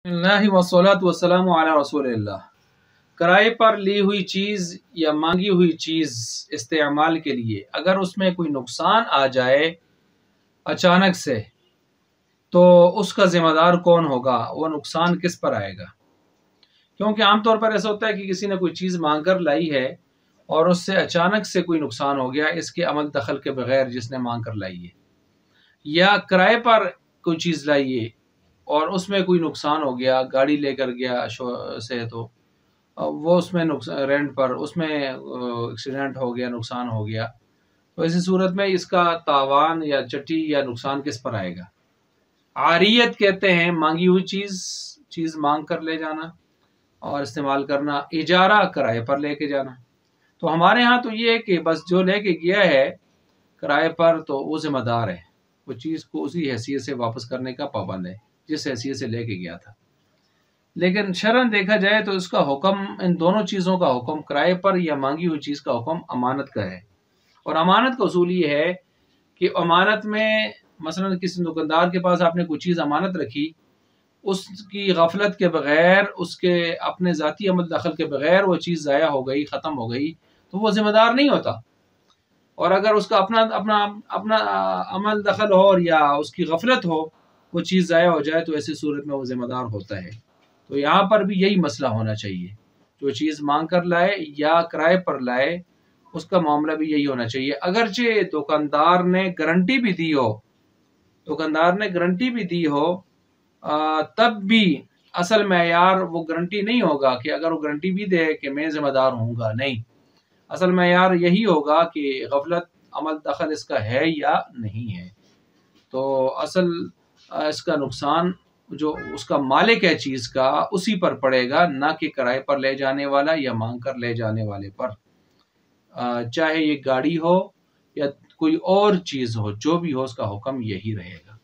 اللہ والصلاۃ والسلام علی رسول اللہ۔ کرائے پر لی ہوئی چیز یا مانگی ہوئی چیز استعمال کے لیے اگر اس میں کوئی نقصان آ جائے اچانک سے، تو اس کا ذمہ دار کون ہوگا؟ وہ نقصان کس پر آئے گا؟ کیونکہ عام طور پر ایسا ہوتا ہے کہ کسی نے کوئی چیز مانگ کر لائی ہے اور اس سے اچانک سے کوئی نقصان ہو گیا اس کے عمل دخل کے بغیر، جس نے مانگ کر لائی ہے، یا کرائے پر کوئی چیز لائیے اور اس میں کوئی نقصان ہو گیا، گاڑی لے کر گیا سے، تو وہ اس میں رینٹ پر اس میں ایکسیڈنٹ ہو گیا، نقصان ہو گیا، تو ایسی صورت میں اس کا تاوان یا چٹی یا نقصان کس پر آئے گا؟ عاریت کہتے ہیں مانگی ہوئی چیز مانگ کر لے جانا اور استعمال کرنا، اجارہ کرائے پر لے کے جانا۔ تو ہمارے ہاں تو یہ ہے کہ بس جو لے کے گیا ہے کرائے پر تو وہ ذمہ دار ہے، وہ چیز کو اسی حیثیت سے واپس کرنے کا پابند ہے جس حیثیت سے لے کے گیا تھا۔ لیکن شرعاً دیکھا جائے تو اس کا حکم، ان دونوں چیزوں کا حکم، کرائے پر یا مانگی ہوئی چیز کا حکم امانت کا ہے۔ اور امانت کا اصول یہ ہے کہ امانت میں مثلا کسی دکاندار کے پاس آپ نے کوئی چیز امانت رکھی، اس کی غفلت کے بغیر، اس کے اپنے ذاتی عمل دخل کے بغیر وہ چیز ضائع ہو گئی، ختم ہو گئی، تو وہ ذمہ دار نہیں ہوتا۔ اور اگر اس کا اپنا عمل دخل ہو یا اس کی غفلت ہو، وہ چیز ضائع ہو جائے، تو ایسی صورت میں وہ ذمہ دار ہوتا ہے۔ تو یہاں پر بھی یہی مسئلہ ہونا چاہیے، جو چیز مانگ کر لائے یا کرائے پر لائے اس کا معاملہ بھی یہی ہونا چاہیے۔ اگرچہ دکاندار نے گارنٹی بھی دی ہو، تب بھی اصل معیار وہ گارنٹی نہیں ہوگا کہ اگر وہ گارنٹی بھی دے کہ میں ذمہ دار ہوں گا، نہیں، اصل معیار یہی ہوگا کہ غفلت عمل دخل اس کا ہے یا نہیں ہے۔ تو اصل اس کا نقصان جو اس کا مالک ہے چیز کا، اسی پر پڑے گا، نہ کہ کرائے پر لے جانے والا یا مانگ کر لے جانے والے پر، چاہے یہ گاڑی ہو یا کوئی اور چیز ہو، جو بھی ہو اس کا حکم یہی رہے گا۔